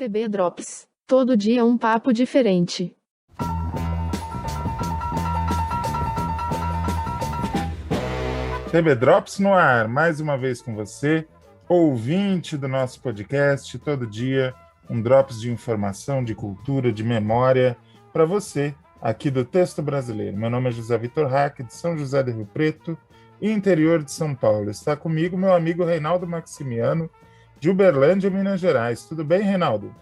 TB Drops. Todo dia um papo diferente. TB Drops no ar, mais uma vez com você, ouvinte do nosso podcast. Todo dia um drops de informação, de cultura, de memória para você, aqui do Texto Brasileiro. Meu nome é José Vitor Hack, de São José do Rio Preto, interior de São Paulo. Está comigo meu amigo Reinaldo Maximiano, de Uberlândia, Minas Gerais. Tudo bem, Reinaldo?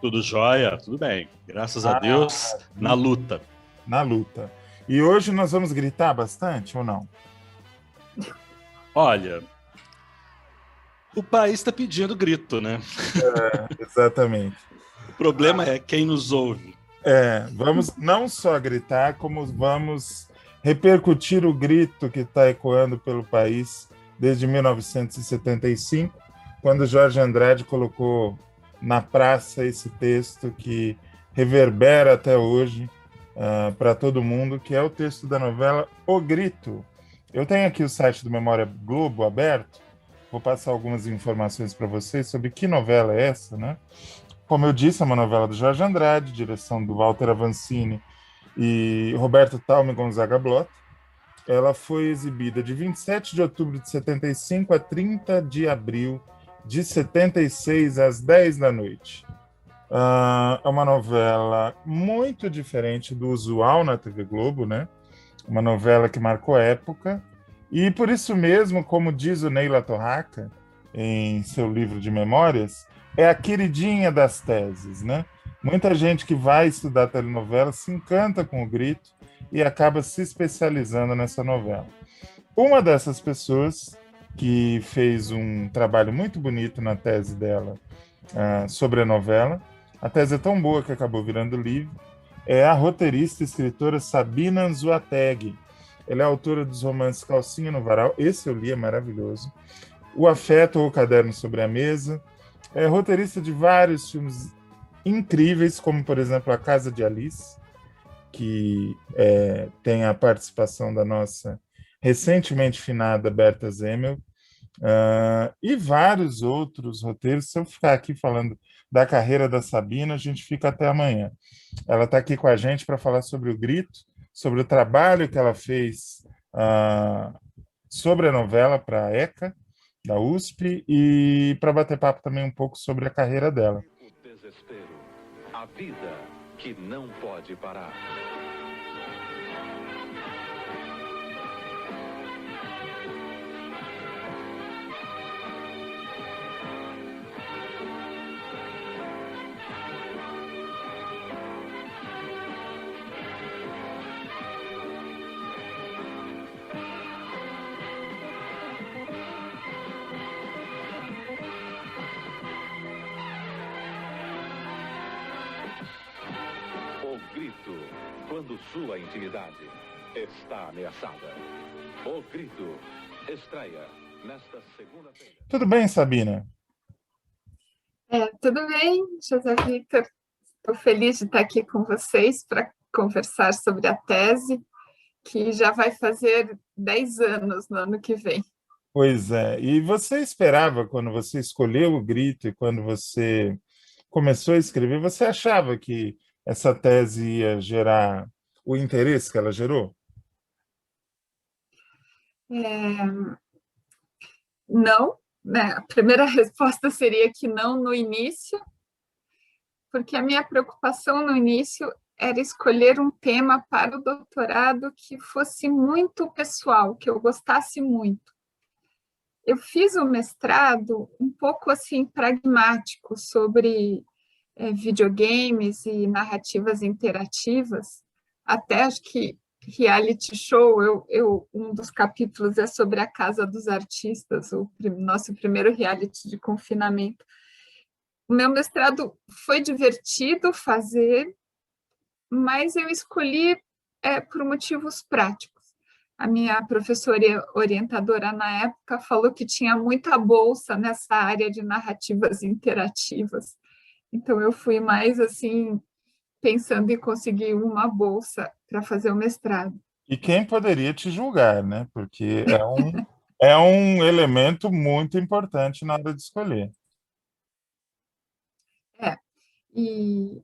Tudo jóia, tudo bem. Graças a Deus, na luta. Na luta. E hoje nós vamos gritar bastante ou não? Olha, o país está pedindo grito, né? Exatamente. O problema é quem nos ouve. Vamos não só gritar, como vamos repercutir o grito que está ecoando pelo país desde 1975, quando Jorge Andrade colocou na praça esse texto que reverbera até hoje para todo mundo, que é o texto da novela O Grito. Eu tenho aqui o site do Memória Globo aberto, vou passar algumas informações para vocês sobre que novela é essa, né? Como eu disse, é uma novela do Jorge Andrade, direção do Walter Avancini e Roberto Talme Gonzaga Blota. Ela foi exibida de 27 de outubro de 75 a 30 de abril de 76, às 10 da noite. É uma novela muito diferente do usual na TV Globo, né? Uma novela que marcou época. E por isso mesmo, como diz o Neila Torraca, em seu livro de memórias, é a queridinha das teses, né? Muita gente que vai estudar telenovela se encanta com o Grito e acaba se especializando nessa novela. Uma dessas pessoas que fez um trabalho muito bonito na tese dela sobre a novela, a tese é tão boa que acabou virando livro, é a roteirista e escritora Sabina Anzuategui. Ela é autora dos romances Calcinha no Varal, esse eu li, é maravilhoso, O Afeto ou o Caderno sobre a Mesa, é roteirista de vários filmes incríveis, como, por exemplo, A Casa de Alice, que tem a participação da nossa recentemente finada Berta Zemel, e vários outros roteiros. Se eu ficar aqui falando da carreira da Sabina, a gente fica até amanhã. Ela está aqui com a gente para falar sobre o Grito, sobre o trabalho que ela fez sobre a novela para a ECA, da USP, e para bater papo também um pouco sobre a carreira dela. O desespero, a vida que não pode parar. O Grito, quando sua intimidade está ameaçada. O Grito, estreia nesta segunda-feira. Tudo bem, Sabina? Tudo bem, José Vitor. Estou feliz de estar aqui com vocês para conversar sobre a tese, que já vai fazer 10 anos no ano que vem. Pois é. E você esperava, quando você escolheu o Grito e quando você começou a escrever, você achava que essa tese ia gerar o interesse que ela gerou? Não, né? A primeira resposta seria que não no início, porque a minha preocupação no início era escolher um tema para o doutorado que fosse muito pessoal, que eu gostasse muito. Eu fiz o mestrado um pouco assim pragmático sobre videogames e narrativas interativas, até acho que reality show, um dos capítulos é sobre a Casa dos Artistas, o nosso primeiro reality de confinamento. O meu mestrado foi divertido fazer, mas eu escolhi por motivos práticos. A minha professora orientadora na época falou que tinha muita bolsa nessa área de narrativas interativas. Então, eu fui mais assim, pensando em conseguir uma bolsa para fazer o mestrado. E quem poderia te julgar, né? Porque é um elemento muito importante na hora de escolher. E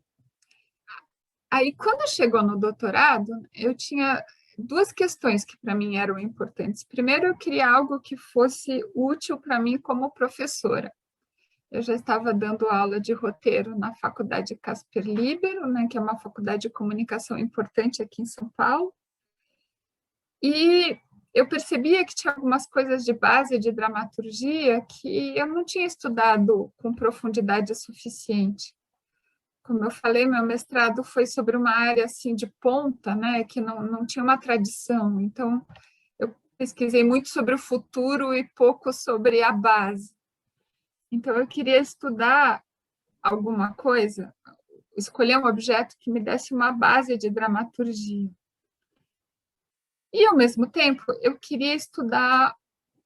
aí, quando chegou no doutorado, eu tinha duas questões que para mim eram importantes. Primeiro, eu queria algo que fosse útil para mim como professora. Eu já estava dando aula de roteiro na Faculdade Casper Libero, né, que é uma faculdade de comunicação importante aqui em São Paulo. E eu percebia que tinha algumas coisas de base de dramaturgia que eu não tinha estudado com profundidade suficiente. Como eu falei, meu mestrado foi sobre uma área assim de ponta, né, que não tinha uma tradição. Então, eu pesquisei muito sobre o futuro e pouco sobre a base. Então, eu queria estudar alguma coisa, escolher um objeto que me desse uma base de dramaturgia. E, ao mesmo tempo, eu queria estudar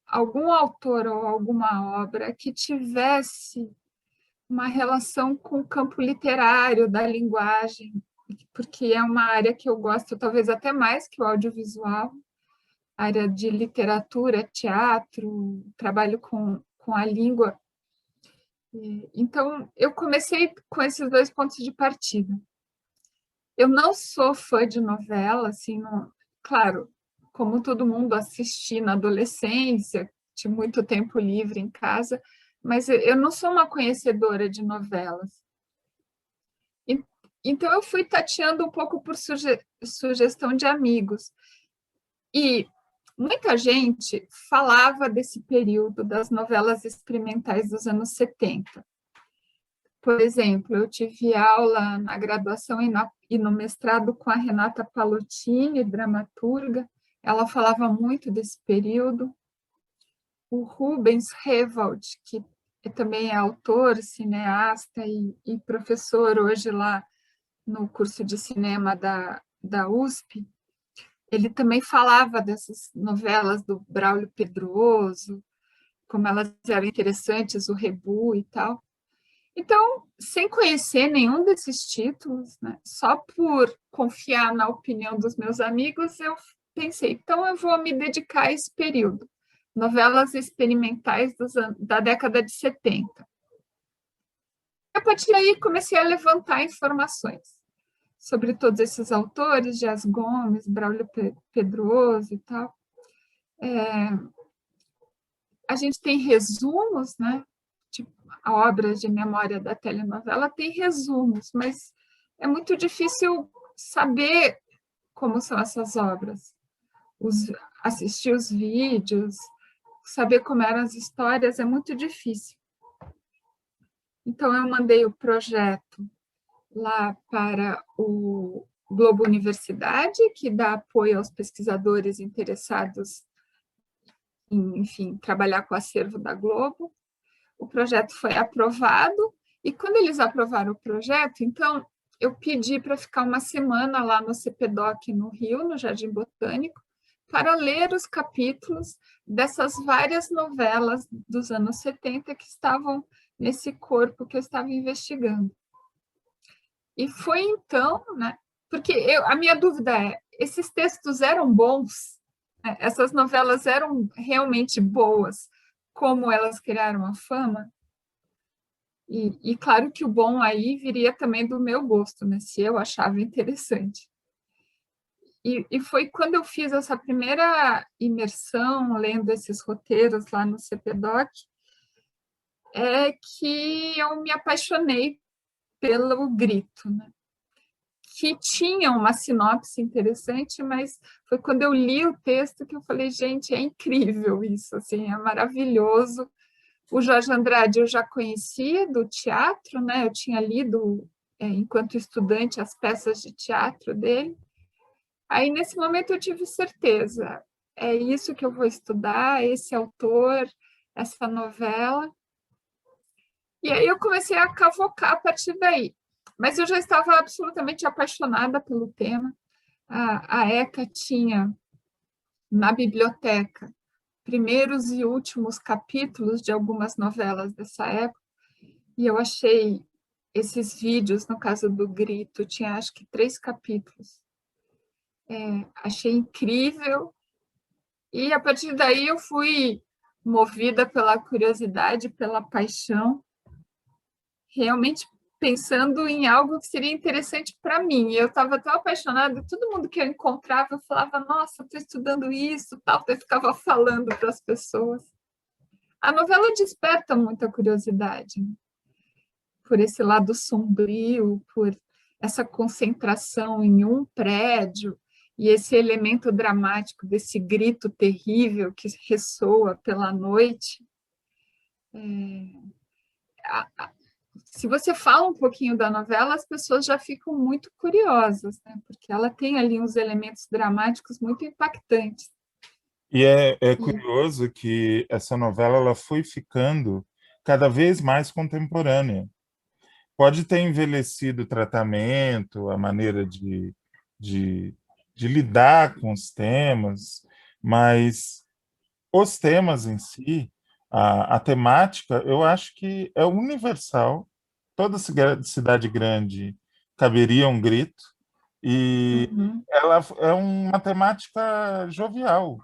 algum autor ou alguma obra que tivesse uma relação com o campo literário da linguagem, porque é uma área que eu gosto talvez até mais que o audiovisual, área de literatura, teatro, trabalho com a língua. Então, eu comecei com esses dois pontos de partida. Eu não sou fã de novela, assim, não, claro, como todo mundo assisti na adolescência, tinha muito tempo livre em casa, mas eu não sou uma conhecedora de novelas. Então, eu fui tateando um pouco por sugestão de amigos. E muita gente falava desse período das novelas experimentais dos anos 70. Por exemplo, eu tive aula na graduação e no mestrado com a Renata Pallottini, dramaturga. Ela falava muito desse período. O Rubens Rewald, que também é autor, cineasta e professor hoje lá no curso de cinema da USP, ele também falava dessas novelas do Braulio Pedroso, como elas eram interessantes, o Rebu e tal. Então, sem conhecer nenhum desses títulos, né, só por confiar na opinião dos meus amigos, eu pensei, então eu vou me dedicar a esse período, novelas experimentais da década de 70. A partir daí, comecei a levantar informações sobre todos esses autores, Dias Gomes, Braulio Pedroso e tal. A gente tem resumos, né? Tipo, a obra de memória da telenovela tem resumos, mas é muito difícil saber como são essas obras, assistir os vídeos, saber como eram as histórias, é muito difícil. Então, eu mandei o projeto lá para o Globo Universidade, que dá apoio aos pesquisadores interessados em, enfim, trabalhar com o acervo da Globo. O projeto foi aprovado, e quando eles aprovaram o projeto, então, eu pedi para ficar uma semana lá no CPDOC, no Rio, no Jardim Botânico, para ler os capítulos dessas várias novelas dos anos 70 que estavam nesse corpo que eu estava investigando. E foi então, né, porque a minha dúvida é, esses textos eram bons? Né? Essas novelas eram realmente boas, como elas criaram a fama? E claro que o bom aí viria também do meu gosto, né, se eu achava interessante. E foi quando eu fiz essa primeira imersão, lendo esses roteiros lá no CPDOC, que eu me apaixonei pelo Grito, né? Que tinha uma sinopse interessante, mas foi quando eu li o texto que eu falei, gente, é incrível isso, assim, é maravilhoso. O Jorge Andrade eu já conhecia do teatro, né? Eu tinha lido, enquanto estudante, as peças de teatro dele. Aí, nesse momento, eu tive certeza, é isso que eu vou estudar, esse autor, essa novela. E aí eu comecei a cavocar a partir daí. Mas eu já estava absolutamente apaixonada pelo tema. A ECA tinha, na biblioteca, primeiros e últimos capítulos de algumas novelas dessa época, e eu achei esses vídeos, no caso do Grito, tinha acho que 3 capítulos. Achei incrível, e a partir daí eu fui movida pela curiosidade, pela paixão, realmente pensando em algo que seria interessante para mim. Eu estava tão apaixonada, todo mundo que eu encontrava, eu falava, nossa, estou estudando isso, tal, eu ficava falando para as pessoas. A novela desperta muita curiosidade, né? Por esse lado sombrio, por essa concentração em um prédio, e esse elemento dramático desse grito terrível que ressoa pela noite. Se você fala um pouquinho da novela, as pessoas já ficam muito curiosas, né? Porque ela tem ali uns elementos dramáticos muito impactantes. E é curioso que essa novela ela foi ficando cada vez mais contemporânea. Pode ter envelhecido o tratamento, a maneira de, de lidar com os temas, mas os temas em si, a temática, eu acho que é universal. Toda cidade grande caberia um grito, e Uhum, ela é uma temática jovial,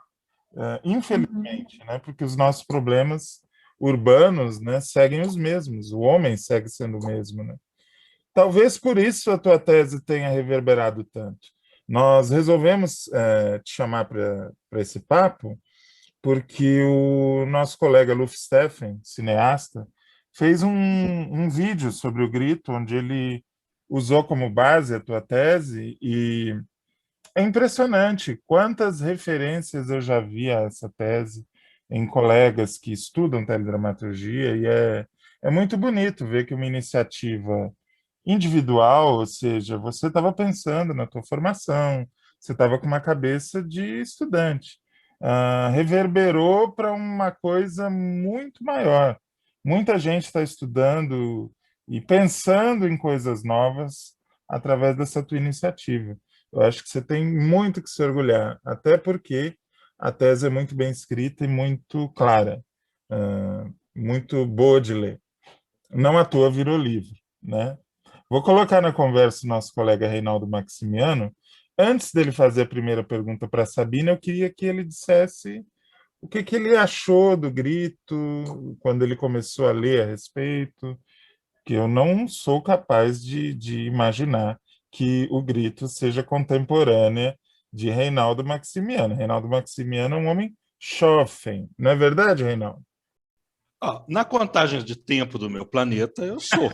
uhum, infelizmente, né? Porque os nossos problemas urbanos, né, seguem os mesmos, o homem segue sendo o mesmo, né? Talvez por isso a tua tese tenha reverberado tanto. Nós resolvemos te chamar para esse papo porque o nosso colega Luf Steffen, cineasta, fez um vídeo sobre o grito, onde ele usou como base a tua tese, e é impressionante quantas referências eu já vi a essa tese em colegas que estudam teledramaturgia, e é muito bonito ver que uma iniciativa individual, ou seja, você estava pensando na tua formação, você estava com uma cabeça de estudante, reverberou para uma coisa muito maior. Muita gente está estudando e pensando em coisas novas através dessa tua iniciativa. Eu acho que você tem muito que se orgulhar, até porque a tese é muito bem escrita e muito clara, muito boa de ler. Não à toa virou livro, né? Vou colocar na conversa o nosso colega Reinaldo Maximiano. Antes dele fazer a primeira pergunta para a Sabina, eu queria que ele dissesse o que que ele achou do grito, quando ele começou a ler a respeito, que eu não sou capaz de imaginar que o grito seja contemporânea de Reinaldo Maximiano. Reinaldo Maximiano é um homem jovem, não é verdade, Reinaldo? Na contagem de tempo do meu planeta, eu sou.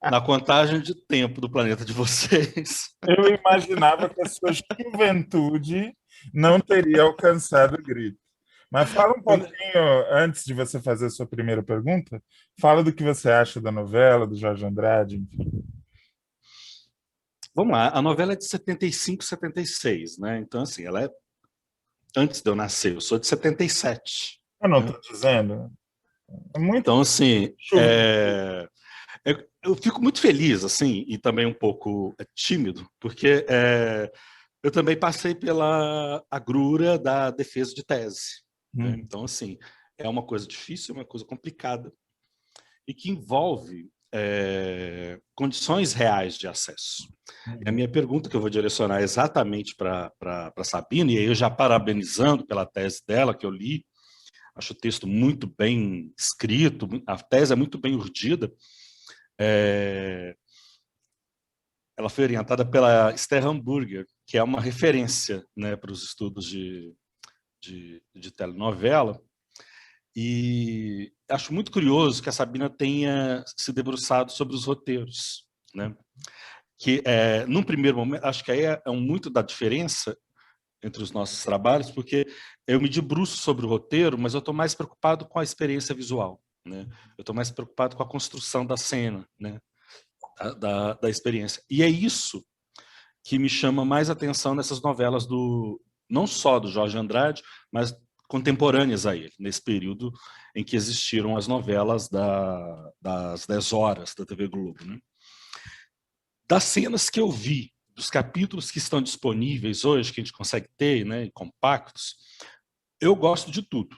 Na contagem de tempo do planeta de vocês. Eu imaginava que a sua juventude não teria alcançado o grito. Mas fala um pouquinho, antes de você fazer a sua primeira pergunta, fala do que você acha da novela, do Jorge Andrade, enfim. Vamos lá, a novela é de 75, 76, né? Então, assim, ela é antes de eu nascer, eu sou de 77. Eu não Né? estou dizendo. É muito Então, assim, chuva. eu fico muito feliz, assim, e também um pouco tímido, porque eu também passei pela agrura da defesa de tese. Né? Então, assim, é uma coisa difícil, é uma coisa complicada, e que envolve condições reais de acesso. E a minha pergunta, que eu vou direcionar exatamente para a Sabina, e aí eu já parabenizando pela tese dela, que eu li, acho o texto muito bem escrito, a tese é muito bem urdida. Ela foi orientada pela Esther Hamburger, que é uma referência, né, para os estudos de telenovela. E acho muito curioso que a Sabina tenha se debruçado sobre os roteiros, né? Que, num primeiro momento, acho que aí é muito da diferença entre os nossos trabalhos, porque eu me debruço sobre o roteiro, mas eu estou mais preocupado com a experiência visual, né? Eu estou mais preocupado com a construção da cena, né? Da experiência. E é isso que me chama mais atenção nessas novelas não só do Jorge Andrade, mas contemporâneas a ele, nesse período em que existiram as novelas das 10 horas da TV Globo. Né? Das cenas que eu vi, dos capítulos que estão disponíveis hoje, que a gente consegue ter, né, compactos, eu gosto de tudo.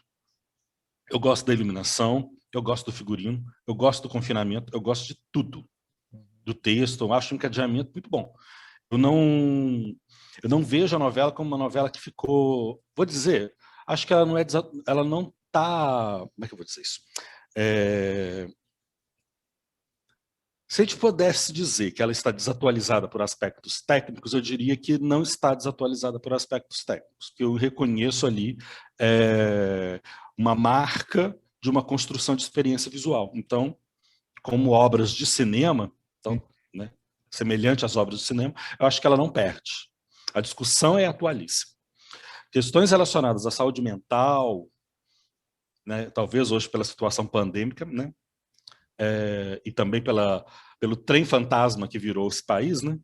Eu gosto da iluminação, eu gosto do figurino, eu gosto do confinamento, eu gosto de tudo. Do texto, eu acho um encadeamento muito bom. Eu não vejo a novela como uma novela que ficou, vou dizer, acho que ela não está, como é que eu vou dizer isso? Se a gente pudesse dizer que ela está desatualizada por aspectos técnicos, eu diria que não está desatualizada por aspectos técnicos, que eu reconheço ali uma marca de uma construção de experiência visual. Então, como obras de cinema, então, né, semelhante às obras de cinema, eu acho que ela não perde. A discussão é atualíssima. Questões relacionadas à saúde mental, né, talvez hoje pela situação pandêmica, né, e também pelo trem fantasma que virou esse país, né?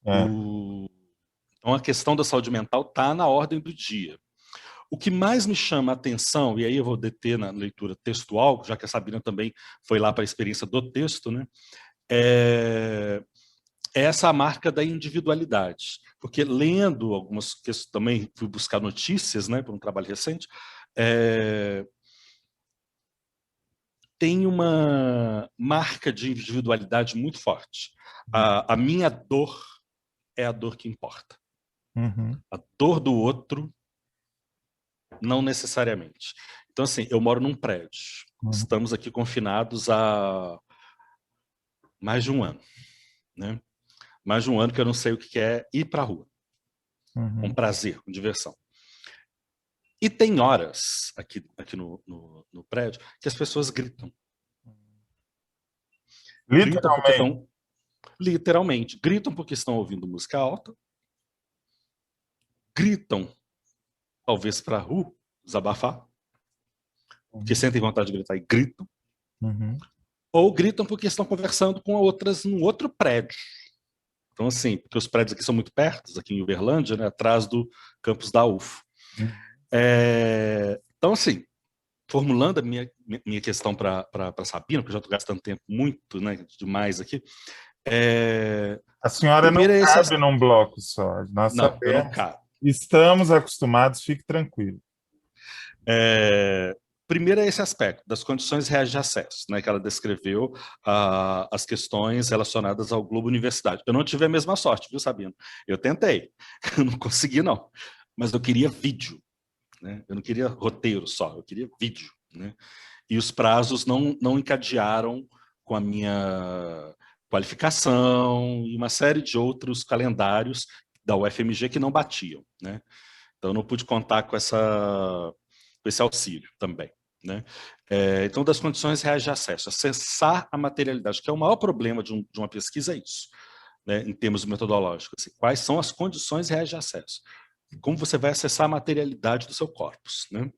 Então a questão da saúde mental está na ordem do dia. O que mais me chama a atenção, e aí eu vou deter na leitura textual, já que a Sabina também foi lá para a experiência do texto, né? É essa marca da individualidade. Porque lendo algumas questões, também fui buscar notícias, né, para um trabalho recente, tem uma marca de individualidade muito forte. A minha dor é a dor que importa. Uhum. A dor do outro, não necessariamente. Então, assim, eu moro num prédio. Estamos aqui confinados há mais de um ano. Né? Mais de um ano que eu não sei o que é ir para a rua. Com prazer, com diversão. E tem horas aqui no prédio que as pessoas gritam. Literalmente. Literalmente. Gritam porque estão ouvindo música alta. Gritam, talvez para a rua, desabafar. Porque sentem vontade de gritar e gritam. Ou gritam porque estão conversando com outras num outro prédio. Então, assim, porque os prédios aqui são muito perto, aqui em Uberlândia, né, atrás do campus da UFO. Então, assim, formulando a minha questão para Sabina, porque eu já estou gastando tempo muito, né, demais aqui. A senhora não cabe num bloco só. Nós não, eu não sabemos. cabe. Estamos acostumados, fique tranquilo. Primeiro é esse aspecto das condições reais de acesso, né, que ela descreveu as questões relacionadas ao Globo Universidade. Eu não tive a mesma sorte, viu, Sabino? Eu tentei, eu não consegui, não. Mas eu queria vídeo, né? Eu não queria roteiro só, eu queria vídeo. Né? E os prazos não encadearam com a minha qualificação e uma série de outros calendários da UFMG que não batiam. Né? Então, eu não pude contar com esse auxílio também. Né? Então, das condições reais de acesso, acessar a materialidade, que é o maior problema de uma pesquisa, é isso, né? Em termos metodológicos. Assim, quais são as condições reais de acesso? Como você vai acessar a materialidade do seu corpus? Né?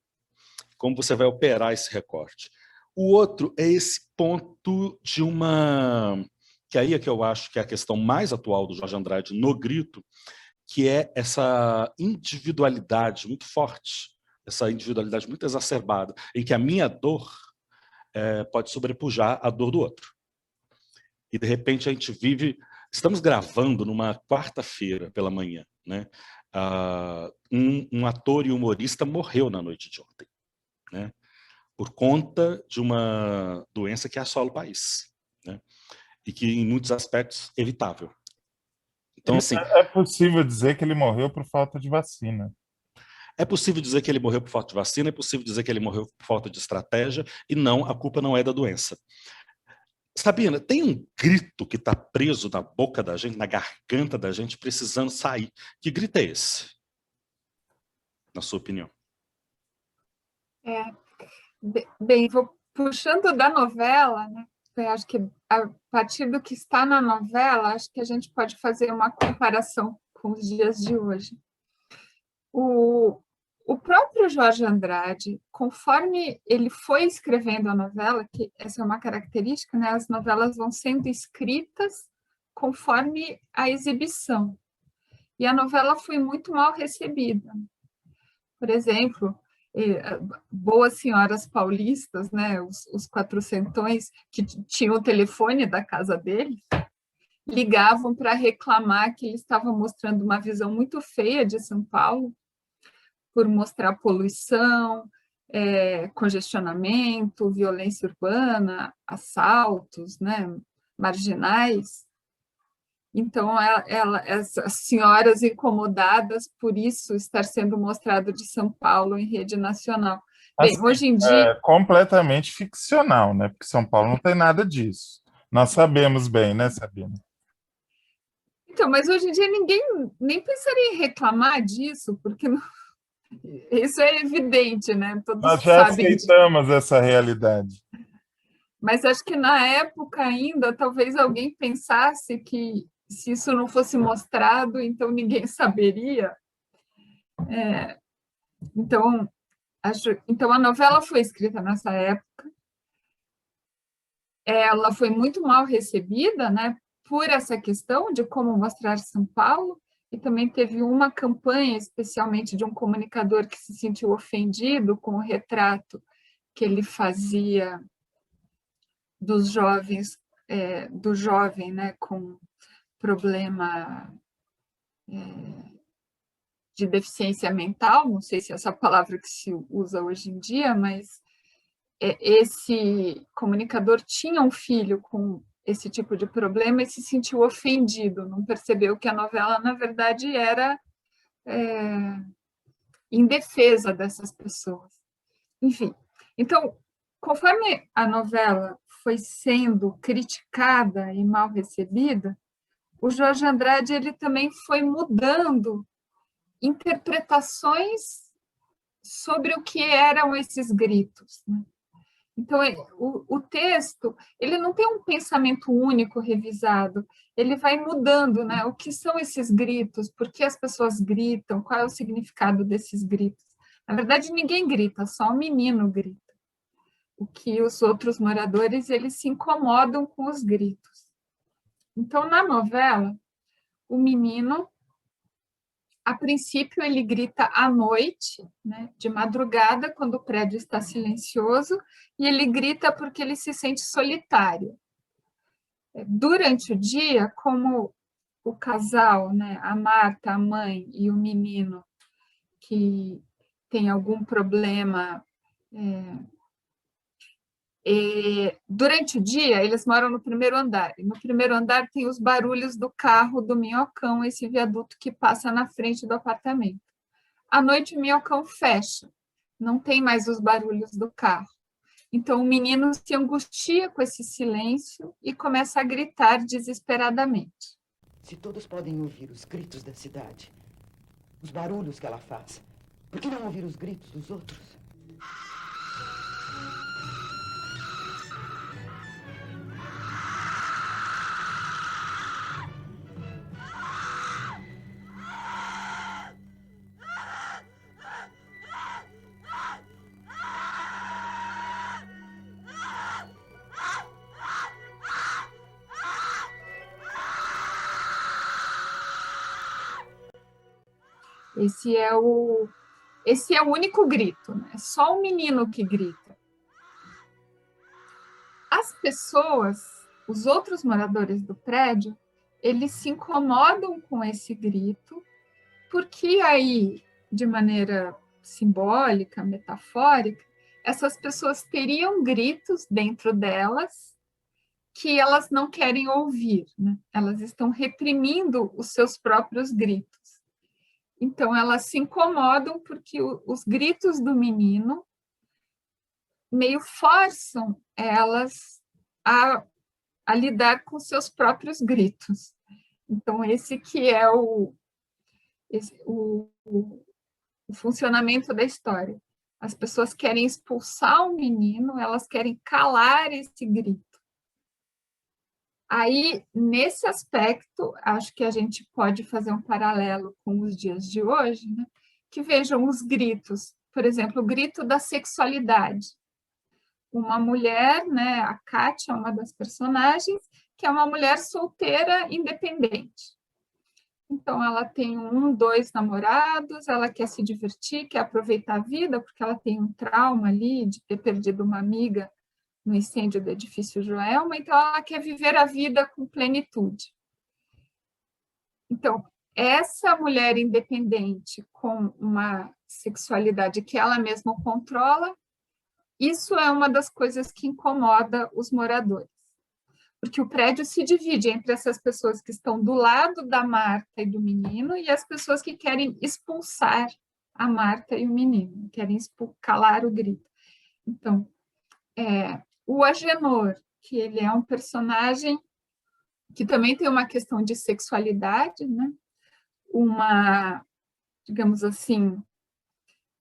Como você vai operar esse recorte? O outro é esse ponto de que aí é que eu acho que é a questão mais atual do Jorge Andrade no Grito, que é essa individualidade muito forte, essa individualidade muito exacerbada, em que a minha dor pode sobrepujar a dor do outro. E, de repente, a gente vive... Estamos gravando numa quarta-feira pela manhã. Né? Um ator e humorista morreu na noite de ontem. Né? Por conta de uma doença que assola o país. Né? E que, em muitos aspectos, é evitável. Então, assim, é possível dizer que ele morreu por falta de vacina. É possível dizer que ele morreu por falta de vacina, é possível dizer que ele morreu por falta de estratégia, e não, a culpa não é da doença. Sabina, tem um grito que está preso na boca da gente, na garganta da gente, precisando sair. Que grito é esse? Na sua opinião? Bem, vou puxando da novela, né? Eu acho que a partir do que está na novela, acho que a gente pode fazer uma comparação com os dias de hoje. O próprio Jorge Andrade, conforme ele foi escrevendo a novela, que essa é uma característica, né? As novelas vão sendo escritas conforme a exibição. E a novela foi muito mal recebida. Por exemplo, Boas Senhoras Paulistas, né? Os quatrocentões que tinham o telefone da casa dele, ligavam para reclamar que ele estava mostrando uma visão muito feia de São Paulo, por mostrar poluição, congestionamento, violência urbana, assaltos, né, marginais. Então, as senhoras incomodadas por isso estar sendo mostrado de São Paulo em rede nacional. Bem, Assim, hoje em dia... completamente ficcional, né? Porque São Paulo não tem nada disso. Nós sabemos bem, né, Sabina? Então, mas hoje em dia ninguém nem pensaria em reclamar disso, porque isso é evidente, né? Todos Nós já sabem disso. aceitamos essa realidade. Mas acho que na época ainda, talvez alguém pensasse que se isso não fosse mostrado, então ninguém saberia. Então, então a novela foi escrita nessa época. Ela foi muito mal recebida, né, por essa questão de como mostrar São Paulo, e também teve uma campanha, especialmente de um comunicador que se sentiu ofendido com o retrato que ele fazia dos jovens, do jovem, né, com problema de deficiência mental, não sei se é essa palavra que se usa hoje em dia, mas esse comunicador tinha um filho com esse tipo de problema e se sentiu ofendido, não percebeu que a novela, na verdade, era em defesa dessas pessoas. Enfim, então, conforme a novela foi sendo criticada e mal recebida, o Jorge Andrade ele também foi mudando interpretações sobre o que eram esses gritos, né? Então, o texto ele não tem um pensamento único revisado, ele vai mudando, né? O que são esses gritos, por que as pessoas gritam, qual é o significado desses gritos. Na verdade, ninguém grita, só o menino grita. O que os outros moradores eles se incomodam com os gritos. Então, na novela, o menino, a princípio, ele grita à noite, né, de madrugada, quando o prédio está silencioso, e ele grita porque ele se sente solitário. Durante o dia, como o casal, né, a Marta, a mãe e o menino, que tem algum problema durante o dia, eles moram no primeiro andar. E no primeiro andar tem os barulhos do carro do Minhocão, esse viaduto que passa na frente do apartamento. À noite, o Minhocão fecha. Não tem mais os barulhos do carro. Então, o menino se angustia com esse silêncio e começa a gritar desesperadamente. Se todos podem ouvir os gritos da cidade, os barulhos que ela faz, por que não ouvir os gritos dos outros? Esse é o único grito, né? É só o menino que grita. As pessoas, os outros moradores do prédio, eles se incomodam com esse grito, porque aí, de maneira simbólica, metafórica, essas pessoas teriam gritos dentro delas que elas não querem ouvir, né? Elas estão reprimindo os seus próprios gritos. Então, elas se incomodam porque os gritos do menino meio forçam elas a lidar com seus próprios gritos. Então, esse que é o funcionamento da história. As pessoas querem expulsar o menino, elas querem calar esse grito. Aí, nesse aspecto, acho que a gente pode fazer um paralelo com os dias de hoje, né? Que vejam os gritos, por exemplo, o grito da sexualidade. Uma mulher, né, a Kátia, uma das personagens, que é uma mulher solteira independente. Então, ela tem 2 namorados, ela quer se divertir, quer aproveitar a vida, porque ela tem um trauma ali de ter perdido uma amiga no incêndio do edifício Joelma, então ela quer viver a vida com plenitude. Então, essa mulher independente com uma sexualidade que ela mesma controla, isso é uma das coisas que incomoda os moradores. Porque o prédio se divide entre essas pessoas que estão do lado da Marta e do menino e as pessoas que querem expulsar a Marta e o menino, querem calar o grito. Então, o Agenor, que ele é um personagem que também tem uma questão de sexualidade, né? Digamos assim,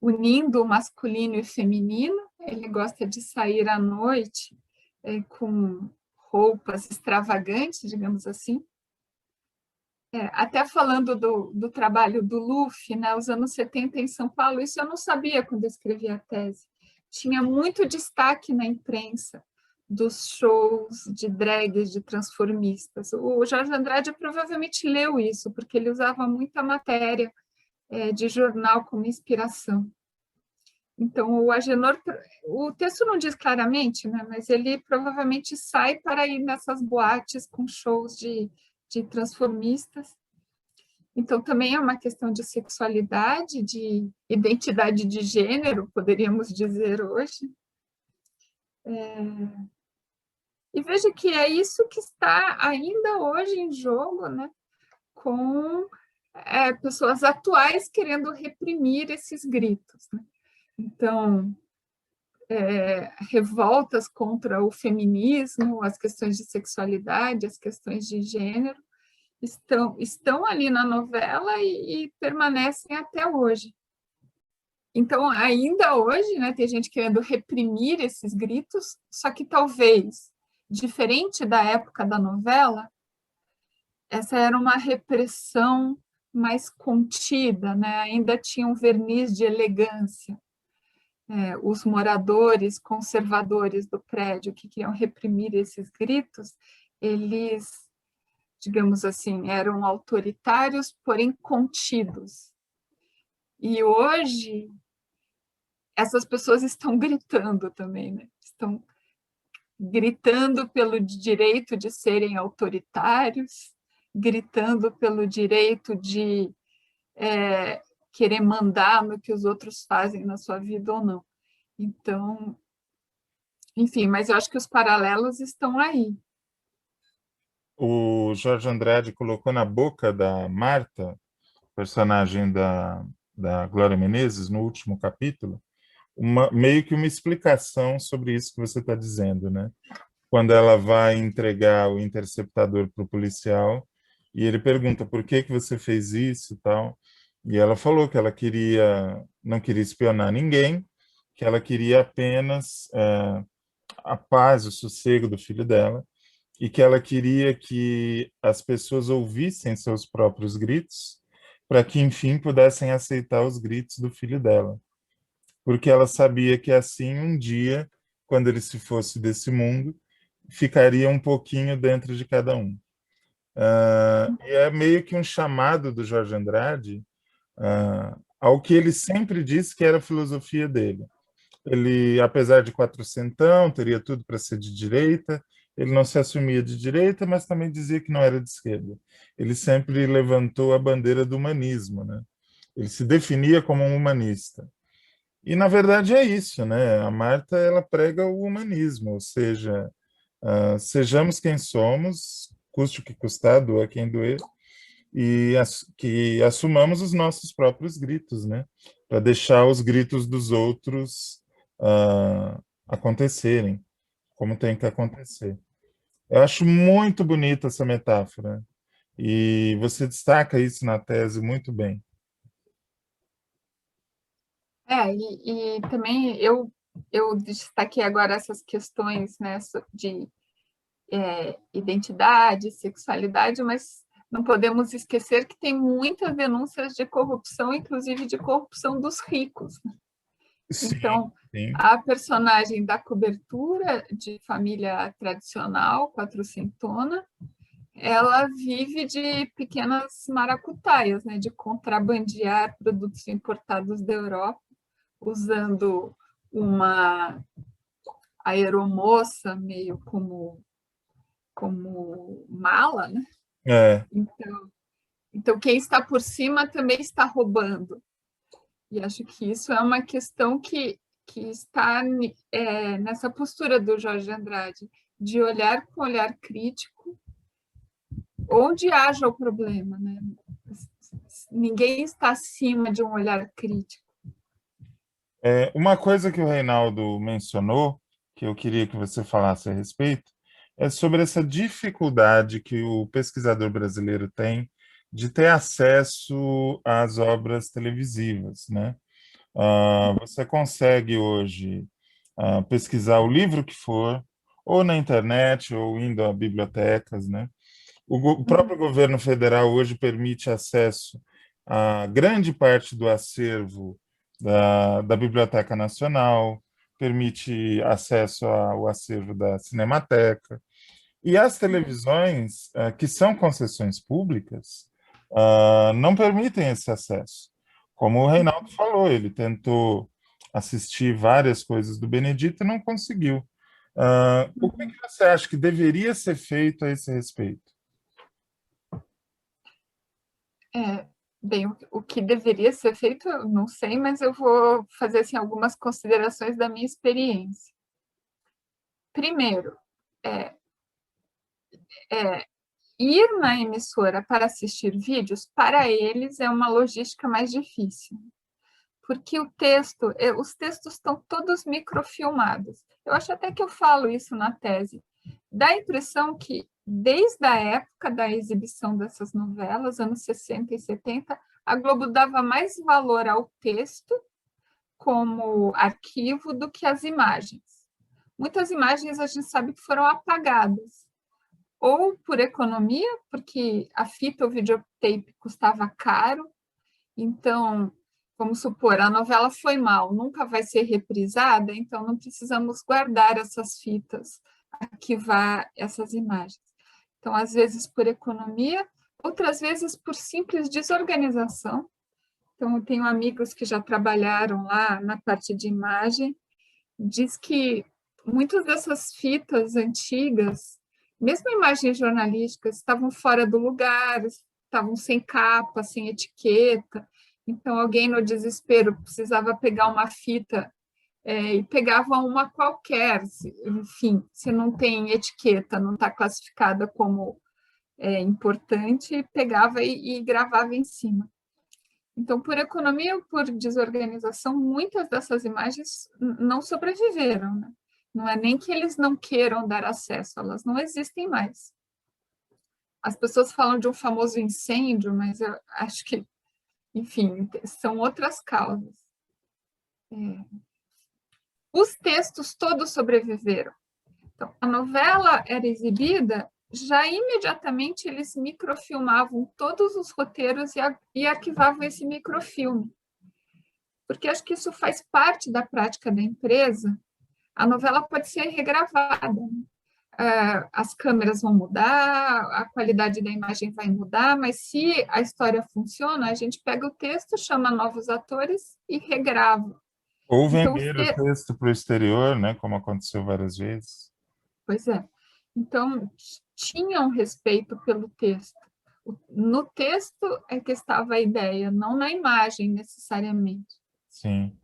unindo o masculino e o feminino. Ele gosta de sair à noite com roupas extravagantes, digamos assim. Até falando do trabalho do Luffy, né, os anos 70 em São Paulo, isso eu não sabia quando eu escrevi a tese. Tinha muito destaque na imprensa dos shows de drags, de transformistas. O Jorge Andrade provavelmente leu isso, porque ele usava muita matéria de jornal como inspiração. Então, o Agenor, o texto não diz claramente, né, mas ele provavelmente sai para ir nessas boates com shows de transformistas. Então, também é uma questão de sexualidade, de identidade de gênero, poderíamos dizer hoje. E veja que é isso que está ainda hoje em jogo, né, com pessoas atuais querendo reprimir esses gritos, né? Então, revoltas contra o feminismo, as questões de sexualidade, as questões de gênero, estão ali na novela e permanecem até hoje. Então, ainda hoje, né, tem gente querendo reprimir esses gritos, só que talvez, diferente da época da novela, essa era uma repressão mais contida, né? Ainda tinha um verniz de elegância. Os moradores conservadores do prédio que queriam reprimir esses gritos, eles, digamos assim, eram autoritários, porém contidos. E hoje, essas pessoas estão gritando também, né? Estão gritando pelo direito de serem autoritários, gritando pelo direito de querer mandar no que os outros fazem na sua vida ou não. Então, enfim, mas eu acho que os paralelos estão aí. O Jorge Andrade colocou na boca da Marta, personagem da Glória Menezes, no último capítulo, meio que uma explicação sobre isso que você está dizendo, né? Quando ela vai entregar o interceptador para o policial, e ele pergunta por que você fez isso e tal, e ela falou que ela não queria espionar ninguém, que ela queria apenas a paz, o sossego do filho dela, e que ela queria que as pessoas ouvissem seus próprios gritos, para que, enfim, pudessem aceitar os gritos do filho dela. Porque ela sabia que assim, um dia, quando ele se fosse desse mundo, ficaria um pouquinho dentro de cada um. E é meio que um chamado do Jorge Andrade ao que ele sempre disse que era a filosofia dele. Ele, apesar de quatrocentão, teria tudo para ser de direita, ele não se assumia de direita, mas também dizia que não era de esquerda. Ele sempre levantou a bandeira do humanismo, né? Ele se definia como um humanista. E, na verdade, é isso, né? A Marta, ela prega o humanismo, ou seja, sejamos quem somos, custe o que custar, doa quem doer, e que assumamos os nossos próprios gritos, né? Para deixar os gritos dos outros acontecerem, como tem que acontecer. Eu acho muito bonita essa metáfora, e você destaca isso na tese muito bem. E também eu destaquei agora essas questões, né, de identidade, sexualidade, mas não podemos esquecer que tem muitas denúncias de corrupção, inclusive de corrupção dos ricos. Sim, então, sim. A personagem da cobertura de família tradicional, quatrocentona, ela vive de pequenas maracutaias, né, de contrabandear produtos importados da Europa, usando uma aeromoça meio como mala, né? Então, quem está por cima também está roubando. E acho que isso é uma questão que está nessa postura do Jorge Andrade, de olhar com olhar crítico onde haja o problema, né? Ninguém está acima de um olhar crítico. Uma coisa que o Reinaldo mencionou, que eu queria que você falasse a respeito, é sobre essa dificuldade que o pesquisador brasileiro tem de ter acesso às obras televisivas, né? Você consegue hoje pesquisar o livro que for, ou na internet, ou indo a bibliotecas, né? O próprio governo federal hoje permite acesso a grande parte do acervo da Biblioteca Nacional, permite acesso ao acervo da Cinemateca. E as televisões, que são concessões públicas, não permitem esse acesso. Como o Reinaldo falou, ele tentou assistir várias coisas do Benedito e não conseguiu. O que você acha que deveria ser feito a esse respeito? Bem, o que deveria ser feito, eu não sei, mas eu vou fazer assim, algumas considerações da minha experiência. Primeiro, ir na emissora para assistir vídeos, para eles é uma logística mais difícil, porque os textos estão todos microfilmados. Eu acho até que eu falo isso na tese. Dá a impressão que, desde a época da exibição dessas novelas, anos 60 e 70, a Globo dava mais valor ao texto como arquivo do que às imagens. Muitas imagens a gente sabe que foram apagadas, ou por economia, porque a fita ou videotape custava caro, então, vamos supor, a novela foi mal, nunca vai ser reprisada, então não precisamos guardar essas fitas, arquivar essas imagens. Então, às vezes por economia, outras vezes por simples desorganização. Então, eu tenho amigos que já trabalharam lá na parte de imagem, diz que muitas dessas fitas antigas, mesmo imagens jornalísticas, estavam fora do lugar, estavam sem capa, sem etiqueta. Então, alguém no desespero precisava pegar uma fita e pegava uma qualquer, enfim, se não tem etiqueta, não está classificada como importante, pegava e gravava em cima. Então, por economia ou por desorganização, muitas dessas imagens não sobreviveram, né? Não é nem que eles não queiram dar acesso, elas não existem mais. As pessoas falam de um famoso incêndio, mas eu acho que, enfim, são outras causas. Os textos todos sobreviveram. Então, a novela era exibida, já imediatamente eles microfilmavam todos os roteiros e arquivavam esse microfilme. Porque acho que isso faz parte da prática da empresa. A novela pode ser regravada. As câmeras vão mudar, a qualidade da imagem vai mudar, mas se a história funciona, a gente pega o texto, chama novos atores e regrava. Ou vender o texto para o exterior, né, como aconteceu várias vezes. Pois é. Então, tinham respeito pelo texto. No texto é que estava a ideia, não na imagem, necessariamente. Sim.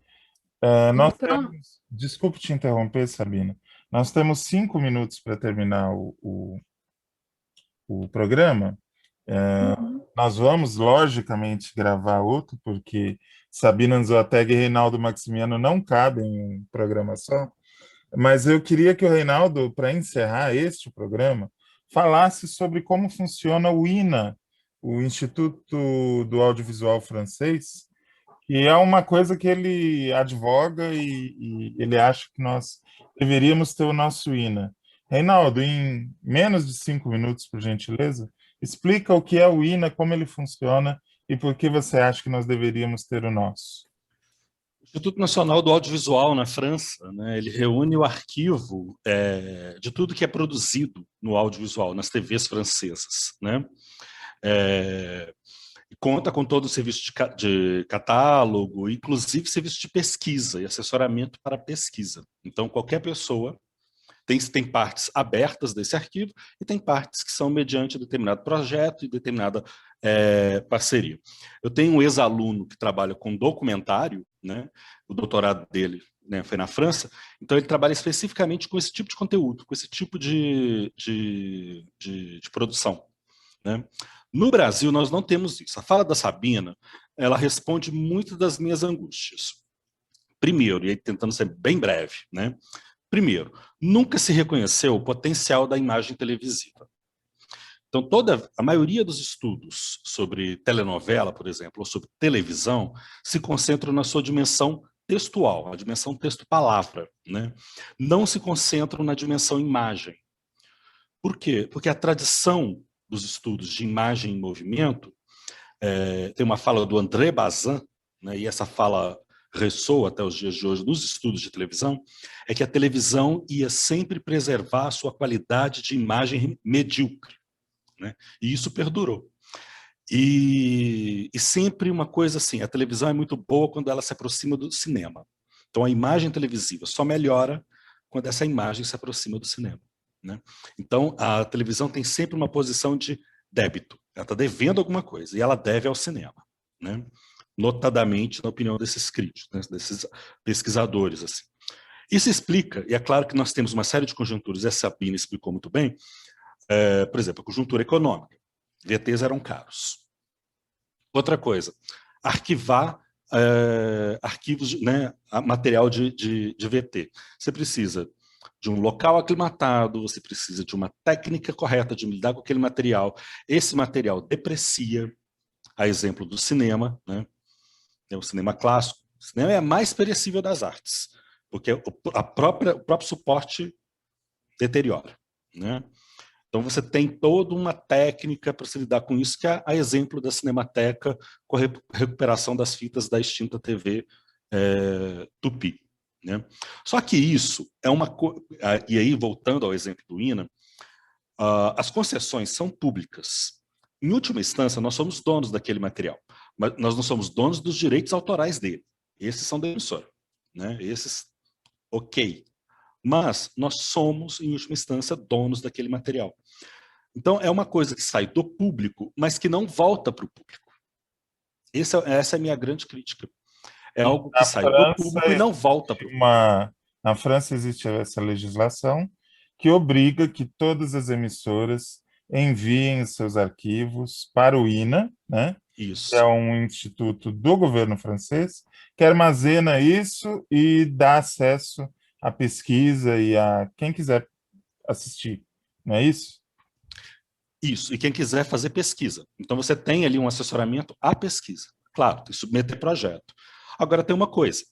Desculpe te interromper, Sabina. Nós temos 5 minutos para terminar o programa. Nós vamos, logicamente, gravar outro, porque Sabina Anzoateg e Reinaldo Maximiano não cabem em programa só. Mas eu queria que o Reinaldo, para encerrar este programa, falasse sobre como funciona o INA, o Instituto do Audiovisual Francês, que é uma coisa que ele advoga e ele acha que nós deveríamos ter o nosso INA. Reinaldo, em menos de 5 minutos, por gentileza, explica o que é o INA, como ele funciona e por que você acha que nós deveríamos ter o nosso. O Instituto Nacional do Audiovisual, na França, né, ele reúne o arquivo de tudo que é produzido no audiovisual, nas TVs francesas, né? Conta com todo o serviço de catálogo, inclusive serviço de pesquisa e assessoramento para pesquisa. Então, qualquer pessoa tem partes abertas desse arquivo e tem partes que são mediante determinado projeto e determinada parceria. Eu tenho um ex-aluno que trabalha com documentário, né? O doutorado dele, né, foi na França, então ele trabalha especificamente com esse tipo de conteúdo, com esse tipo de produção, né? No Brasil, nós não temos isso. A fala da Sabina, ela responde muito das minhas angústias. Primeiro, e aí tentando ser bem breve, né? Primeiro, nunca se reconheceu o potencial da imagem televisiva. Então, a maioria dos estudos sobre telenovela, por exemplo, ou sobre televisão, se concentram na sua dimensão textual, a dimensão texto-palavra, né? Não se concentram na dimensão imagem. Por quê? Porque a tradição dos estudos de imagem em movimento, tem uma fala do André Bazin, né, e essa fala ressoa até os dias de hoje nos estudos de televisão, é que a televisão ia sempre preservar a sua qualidade de imagem medíocre, né? E isso perdurou. E sempre uma coisa assim, a televisão é muito boa quando ela se aproxima do cinema. Então a imagem televisiva só melhora quando essa imagem se aproxima do cinema, né? Então a televisão tem sempre uma posição de débito. Ela está devendo alguma coisa e ela deve ao cinema, né? Notadamente na opinião desses críticos, né? Desses pesquisadores, assim. Isso explica, e é claro que nós temos uma série de conjunturas, e a Sabina explicou muito bem, por exemplo, a conjuntura econômica. VTs eram caros. Outra coisa, arquivar arquivos, né, material de VT. Você precisa de um local aclimatado, você precisa de uma técnica correta de lidar com aquele material. Esse material deprecia, a exemplo do cinema, né? O cinema clássico. O cinema é a mais perecível das artes, porque o próprio suporte deteriora, né? Então você tem toda uma técnica para se lidar com isso, que é a exemplo da Cinemateca, com a recuperação das fitas da extinta TV Tupi, né? Só que isso é uma coisa... E aí, voltando ao exemplo do INA, as concessões são públicas. Em última instância, nós somos donos daquele material, mas nós não somos donos dos direitos autorais dele. Esses são da emissora, né? Esses, ok. Mas nós somos, em última instância, donos daquele material. Então, é uma coisa que sai do público, mas que não volta para o público. Essa é a minha grande crítica. É algo que sai do público e não volta para o público. Na França existe essa legislação que obriga que todas as emissoras enviem seus arquivos para o INA, né? Isso. Que é um instituto do governo francês, que armazena isso e dá acesso à pesquisa e a quem quiser assistir, não é isso? Isso, e quem quiser fazer pesquisa. Então você tem ali um assessoramento à pesquisa. Claro, tem que submeter projeto. Agora tem uma coisa,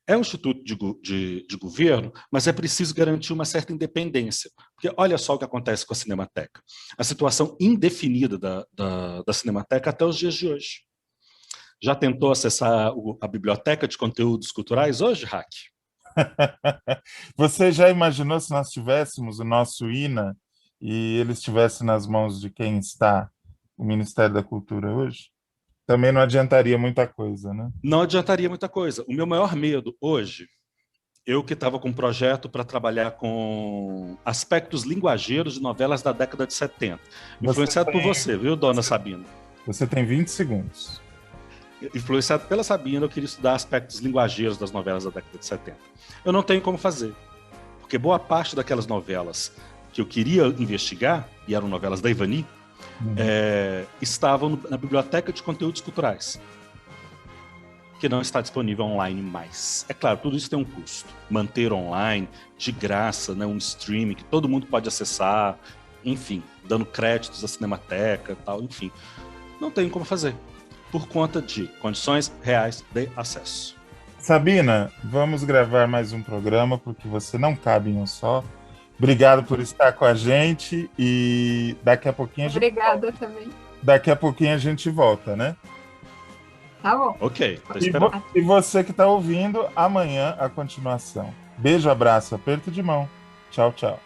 é um instituto de governo, mas é preciso garantir uma certa independência. Porque olha só o que acontece com a Cinemateca. A situação indefinida da Cinemateca até os dias de hoje. Já tentou acessar a biblioteca de conteúdos culturais hoje, Hack? Você já imaginou se nós tivéssemos o nosso INA e ele estivesse nas mãos de quem está o Ministério da Cultura hoje? Também não adiantaria muita coisa, né? Não adiantaria muita coisa. O meu maior medo hoje, eu que estava com um projeto para trabalhar com aspectos linguageiros de novelas da década de 70. Influenciado por você, viu, dona Sabina? Você tem 20 segundos. Influenciado pela Sabina, eu queria estudar aspectos linguageiros das novelas da década de 70. Eu não tenho como fazer, porque boa parte daquelas novelas que eu queria investigar, e eram novelas da Ivani, estavam na Biblioteca de Conteúdos Culturais, que não está disponível online mais. É claro, tudo isso tem um custo. Manter online, de graça, né, um streaming que todo mundo pode acessar, enfim, dando créditos à Cinemateca, tal, enfim. Não tem como fazer, por conta de condições reais de acesso. Sabina, vamos gravar mais um programa, porque você não cabe em um só. Obrigado por estar com a gente e daqui a pouquinho Obrigada também. Daqui a pouquinho a gente volta, né? Tá bom. Ok, tô esperando. E você que está ouvindo, amanhã a continuação. Beijo, abraço, aperto de mão. Tchau, tchau.